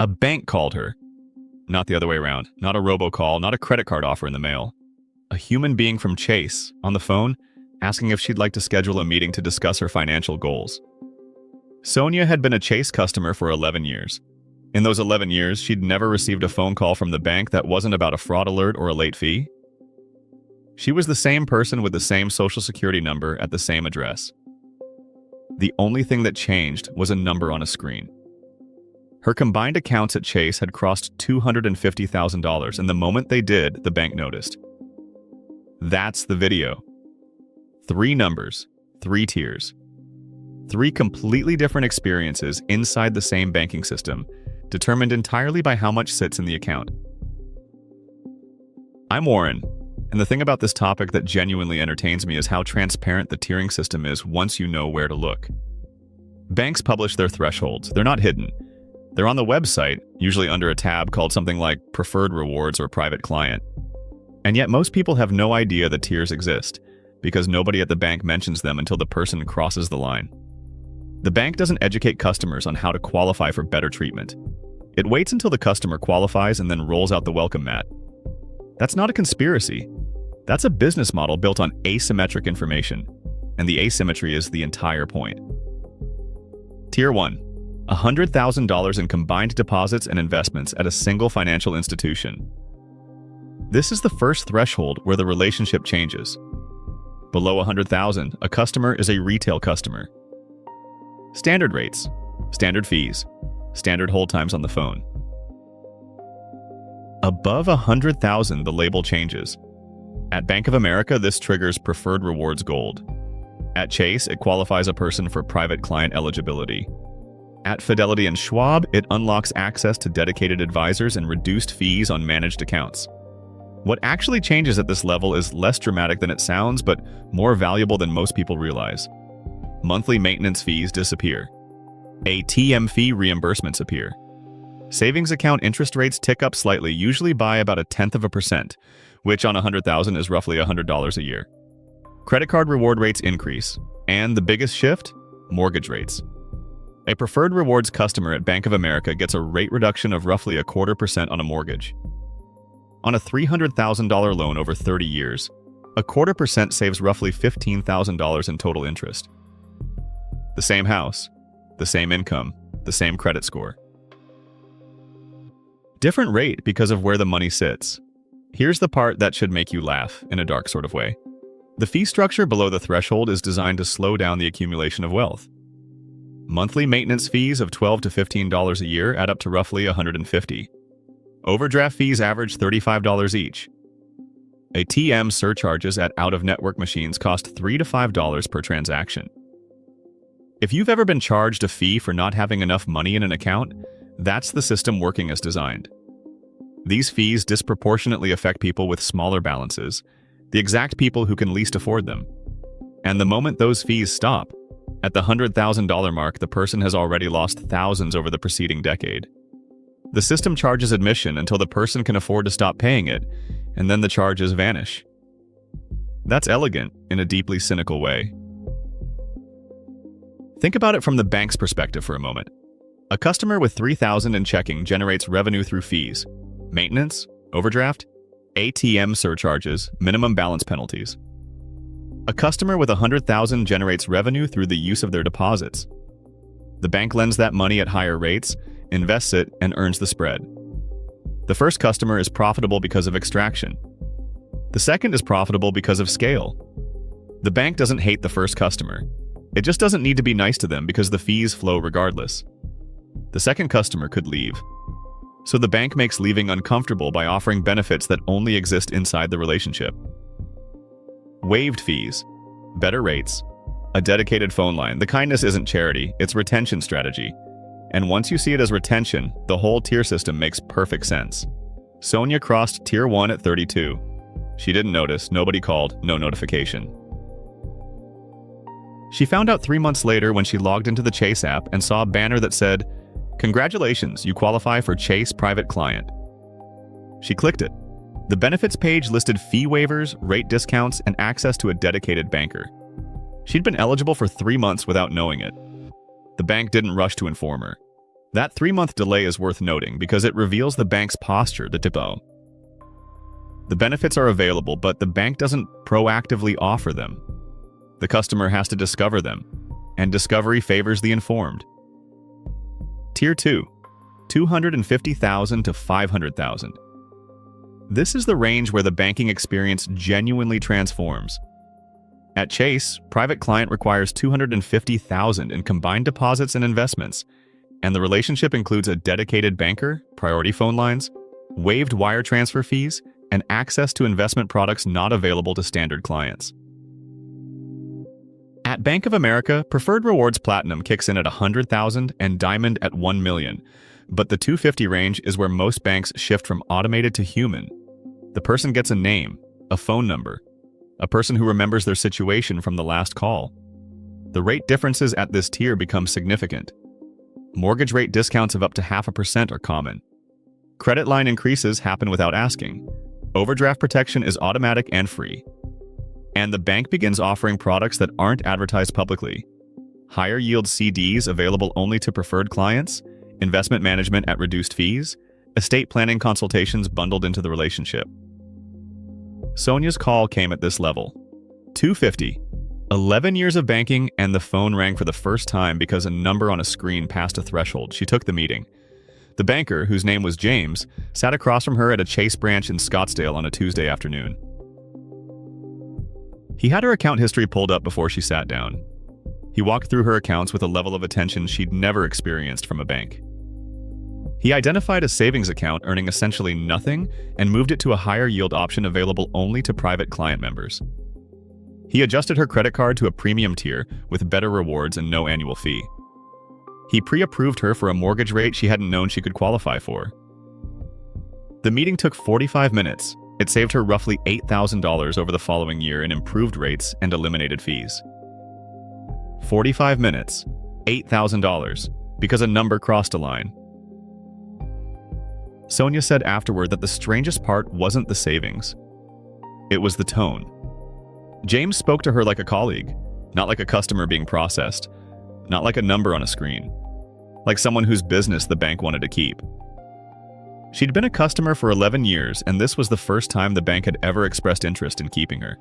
A bank called her. Not the other way around. Not a robocall, not a credit card offer in the mail. A human being from Chase, on the phone, asking if she'd like to schedule a meeting to discuss her financial goals. Sonia had been a Chase customer for 11 years. In those 11 years, she'd never received a phone call from the bank that wasn't about a fraud alert or a late fee. She was the same person with the same social security number at the same address. The only thing that changed was a number on a screen. Her combined accounts at Chase had crossed $250,000, and the moment they did, the bank noticed. That's the video. 3 numbers, 3 tiers. 3 completely different experiences inside the same banking system, determined entirely by how much sits in the account. I'm Warren, and the thing about this topic that genuinely entertains me is how transparent the tiering system is once you know where to look. Banks publish their thresholds. They're not hidden. They're on the website, usually under a tab called something like Preferred Rewards or Private Client. And yet most people have no idea the tiers exist, because nobody at the bank mentions them until the person crosses the line. The bank doesn't educate customers on how to qualify for better treatment. It waits until the customer qualifies and then rolls out the welcome mat. That's not a conspiracy. That's a business model built on asymmetric information, and the asymmetry is the entire point. Tier 1. $100,000 in combined deposits and investments at a single financial institution. This is the first threshold where the relationship changes. Below $100,000, a customer is a retail customer. Standard rates, standard fees, standard hold times on the phone. Above $100,000, the label changes. At Bank of America, this triggers Preferred Rewards Gold. At Chase, it qualifies a person for private client eligibility. At Fidelity and Schwab, it unlocks access to dedicated advisors and reduced fees on managed accounts. What actually changes at this level is less dramatic than it sounds, but more valuable than most people realize. Monthly maintenance fees disappear. ATM fee reimbursements appear. Savings account interest rates tick up slightly, usually by about 0.1%, which on $100,000 is roughly $100 a year. Credit card reward rates increase, and the biggest shift? Mortgage rates. A Preferred Rewards customer at Bank of America gets a rate reduction of roughly 0.25% on a mortgage. On a $300,000 loan over 30 years, 0.25% saves roughly $15,000 in total interest. The same house, the same income, the same credit score. Different rate because of where the money sits. Here's the part that should make you laugh in a dark sort of way. The fee structure below the threshold is designed to slow down the accumulation of wealth. Monthly maintenance fees of $12 to $15 a year add up to roughly $150. Overdraft fees average $35 each. ATM surcharges at out-of-network machines cost $3 to $5 per transaction. If you've ever been charged a fee for not having enough money in an account, that's the system working as designed. These fees disproportionately affect people with smaller balances, the exact people who can least afford them. And the moment those fees stop, at the $100,000 mark, the person has already lost thousands over the preceding decade. The system charges admission until the person can afford to stop paying it, and then the charges vanish. That's elegant in a deeply cynical way. Think about it from the bank's perspective for a moment. A customer with $3,000 in checking generates revenue through fees, maintenance, overdraft, ATM surcharges, minimum balance penalties. A customer with $100,000 generates revenue through the use of their deposits. The bank lends that money at higher rates, invests it, and earns the spread. The first customer is profitable because of extraction. The second is profitable because of scale. The bank doesn't hate the first customer. It just doesn't need to be nice to them because the fees flow regardless. The second customer could leave. So the bank makes leaving uncomfortable by offering benefits that only exist inside the relationship. Waived fees, better rates, a dedicated phone line. The kindness isn't charity, it's retention strategy. And once you see it as retention, the whole tier system makes perfect sense. Sonia crossed Tier 1 at 32. She didn't notice, nobody called, no notification. She found out 3 months later when she logged into the Chase app and saw a banner that said, "Congratulations, you qualify for Chase Private Client." She clicked it. The benefits page listed fee waivers, rate discounts, and access to a dedicated banker. She'd been eligible for 3 months without knowing it. The bank didn't rush to inform her. That 3-month delay is worth noting because it reveals the bank's posture to typo. The benefits are available, but the bank doesn't proactively offer them. The customer has to discover them, and discovery favors the informed. Tier 2, $250,000 to $500,000. This is the range where the banking experience genuinely transforms. At Chase, private client requires $250,000 in combined deposits and investments, and the relationship includes a dedicated banker, priority phone lines, waived wire transfer fees, and access to investment products not available to standard clients. At Bank of America, Preferred Rewards Platinum kicks in at $100,000 and Diamond at $1 million, but the $250,000 range is where most banks shift from automated to human. The person gets a name, a phone number, a person who remembers their situation from the last call. The rate differences at this tier become significant. Mortgage rate discounts of up to 0.5% are common. Credit line increases happen without asking. Overdraft protection is automatic and free. And the bank begins offering products that aren't advertised publicly. Higher yield CDs available only to preferred clients, investment management at reduced fees, estate planning consultations bundled into the relationship. Sonia's call came at this level. $250,000. 11 years of banking, and the phone rang for the first time because a number on a screen passed a threshold. She took the meeting. The banker, whose name was James, sat across from her at a Chase branch in Scottsdale on a Tuesday afternoon. He had her account history pulled up before she sat down. He walked through her accounts with a level of attention she'd never experienced from a bank. He identified a savings account earning essentially nothing and moved it to a higher yield option available only to private client members. He adjusted her credit card to a premium tier with better rewards and no annual fee. He pre-approved her for a mortgage rate she hadn't known she could qualify for. The meeting took 45 minutes. It saved her roughly $8,000 over the following year in improved rates and eliminated fees. 45 minutes, $8,000, because a number crossed a line. Sonia said afterward that the strangest part wasn't the savings. It was the tone. James spoke to her like a colleague, not like a customer being processed, not like a number on a screen, like someone whose business the bank wanted to keep. She'd been a customer for 11 years, and this was the first time the bank had ever expressed interest in keeping her.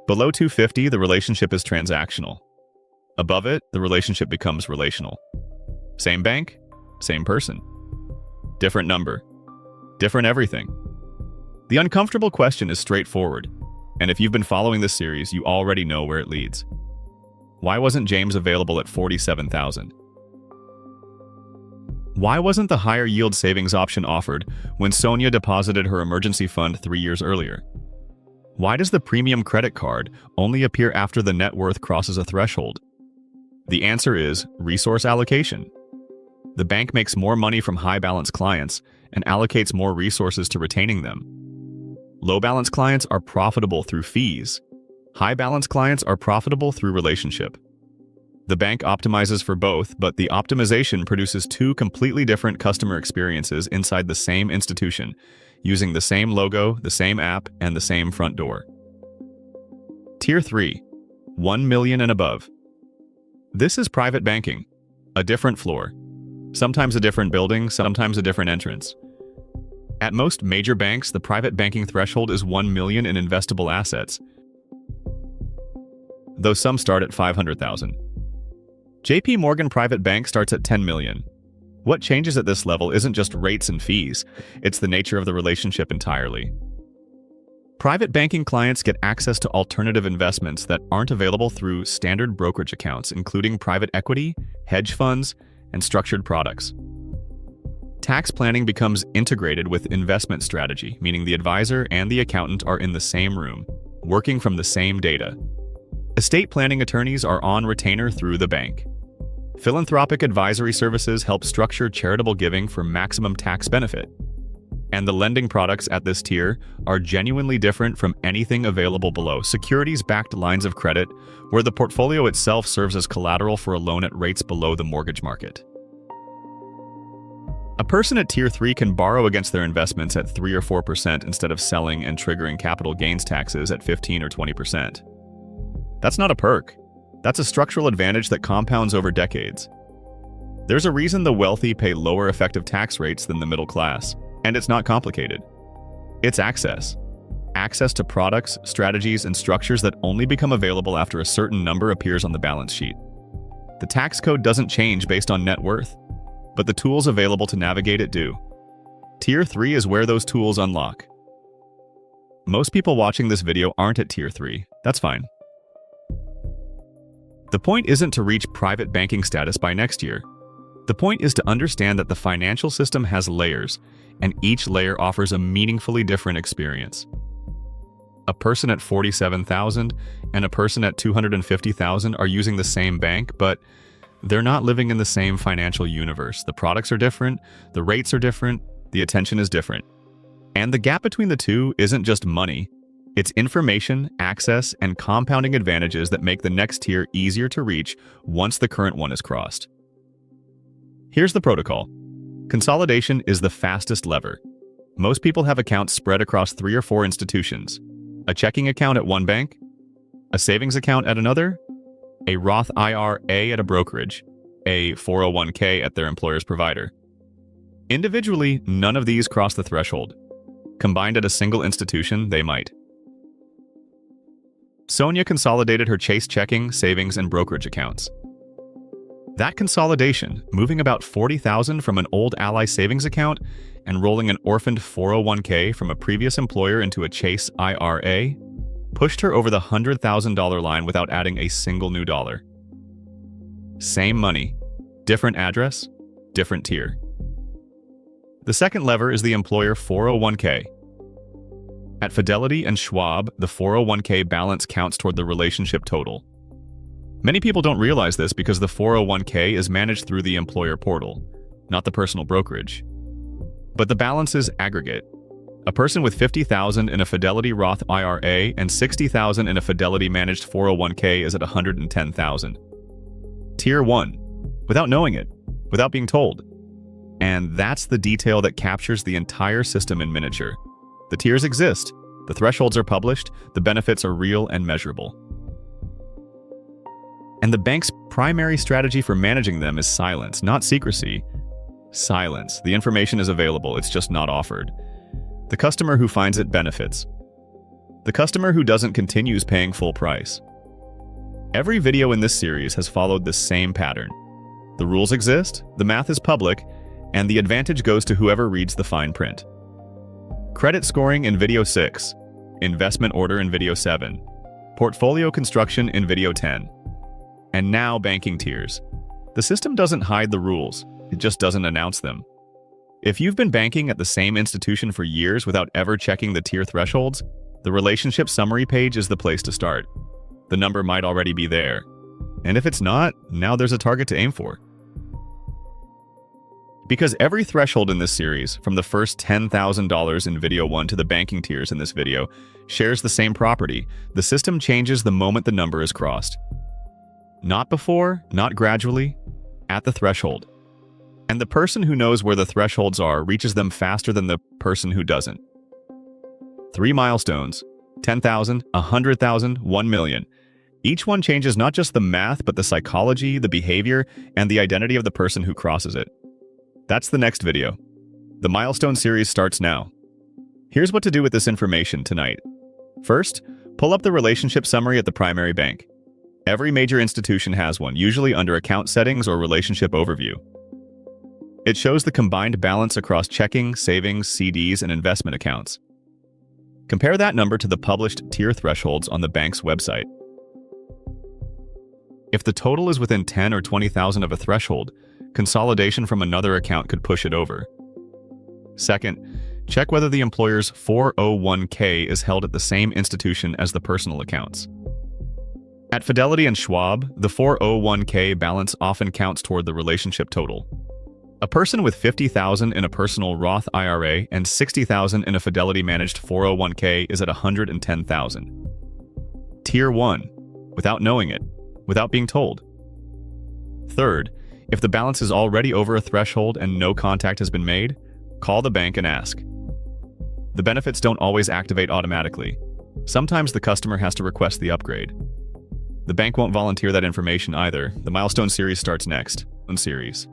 Below $250,000, the relationship is transactional. Above it, the relationship becomes relational. Same bank, same person. Different number, different everything. The uncomfortable question is straightforward, and if you've been following this series, you already know where it leads. Why wasn't James available at $47,000? Why wasn't the higher yield savings option offered when Sonia deposited her emergency fund 3 years earlier? Why does the premium credit card only appear after the net worth crosses a threshold? The answer is resource allocation. The bank makes more money from high-balance clients and allocates more resources to retaining them. Low-balance clients are profitable through fees. High-balance clients are profitable through relationship. The bank optimizes for both, but the optimization produces two completely different customer experiences inside the same institution, using the same logo, the same app, and the same front door. Tier 3, $1 million and above. This is private banking, a different floor. Sometimes a different building, sometimes a different entrance. At most major banks, the private banking threshold is $1 million in investable assets, though some start at $500,000. JP Morgan Private Bank starts at $10 million. What changes at this level isn't just rates and fees, it's the nature of the relationship entirely. Private banking clients get access to alternative investments that aren't available through standard brokerage accounts, including private equity, hedge funds, and structured products. Tax planning becomes integrated with investment strategy, meaning the advisor and the accountant are in the same room, working from the same data. Estate planning attorneys are on retainer through the bank. Philanthropic advisory services help structure charitable giving for maximum tax benefit. And the lending products at this tier are genuinely different from anything available below. Securities-backed lines of credit, where the portfolio itself serves as collateral for a loan at rates below the mortgage market. A person at Tier 3 can borrow against their investments at 3 or 4% instead of selling and triggering capital gains taxes at 15 or 20%. That's not a perk. That's a structural advantage that compounds over decades. There's a reason the wealthy pay lower effective tax rates than the middle class, and it's not complicated. It's access. Access to products, strategies, and structures that only become available after a certain number appears on the balance sheet. The tax code doesn't change based on net worth, but the tools available to navigate it do. Tier 3 is where those tools unlock. Most people watching this video aren't at Tier 3. That's fine. The point isn't to reach private banking status by next year. The point is to understand that the financial system has layers, and each layer offers a meaningfully different experience. A person at $47,000 and a person at $250,000 are using the same bank, but they're not living in the same financial universe. The products are different, the rates are different, the attention is different. And the gap between the two isn't just money. It's information, access, and compounding advantages that make the next tier easier to reach once the current one is crossed. Here's the protocol. Consolidation is the fastest lever. Most people have accounts spread across 3 or 4 institutions. A checking account at one bank, a savings account at another, a Roth IRA at a brokerage, a 401k at their employer's provider. Individually, none of these cross the threshold. Combined at a single institution, they might. Sonia consolidated her Chase checking, savings, and brokerage accounts. That consolidation, moving about $40,000 from an old Ally savings account and rolling an orphaned 401k from a previous employer into a Chase IRA, pushed her over the $100,000 line without adding a single new dollar. Same money, different address, different tier. The second lever is the employer 401k. At Fidelity and Schwab, the 401k balance counts toward the relationship total. Many people don't realize this because the 401k is managed through the employer portal, not the personal brokerage. But the balances aggregate. A person with $50,000 in a Fidelity Roth IRA and $60,000 in a Fidelity managed 401k is at $110,000. Tier 1, without knowing it, without being told. And that's the detail that captures the entire system in miniature. The tiers exist, the thresholds are published, the benefits are real and measurable. And the bank's primary strategy for managing them is silence, not secrecy. Silence. The information is available, it's just not offered. The customer who finds it benefits. The customer who doesn't continues paying full price. Every video in this series has followed the same pattern. The rules exist, the math is public, and the advantage goes to whoever reads the fine print. Credit scoring in video 6, investment order in video 7, portfolio construction in video 10, and now banking tiers. The system doesn't hide the rules, it just doesn't announce them. If you've been banking at the same institution for years without ever checking the tier thresholds, the relationship summary page is the place to start. The number might already be there. And if it's not, now there's a target to aim for. Because every threshold in this series, from the first $10,000 in video 1 to the banking tiers in this video, shares the same property, the system changes the moment the number is crossed. Not before, not gradually, at the threshold. And the person who knows where the thresholds are reaches them faster than the person who doesn't. 3 milestones, 10,000, 100,000, 1 million. Each one changes not just the math, but the psychology, the behavior, and the identity of the person who crosses it. That's the next video. The milestone series starts now. Here's what to do with this information tonight. First, pull up the relationship summary at the primary bank. Every major institution has one, usually under account settings or relationship overview. It shows the combined balance across checking, savings, CDs, and investment accounts. Compare that number to the published tier thresholds on the bank's website. If the total is within 10 or 20,000 of a threshold, consolidation from another account could push it over. Second, check whether the employer's 401k is held at the same institution as the personal accounts. At Fidelity and Schwab, the 401k balance often counts toward the relationship total. A person with $50,000 in a personal Roth IRA and $60,000 in a Fidelity managed 401k is at $110,000. Tier 1, without knowing it, without being told. Third, if the balance is already over a threshold and no contact has been made, call the bank and ask. The benefits don't always activate automatically. Sometimes the customer has to request the upgrade. The bank won't volunteer that information either. The milestone series starts next. Series.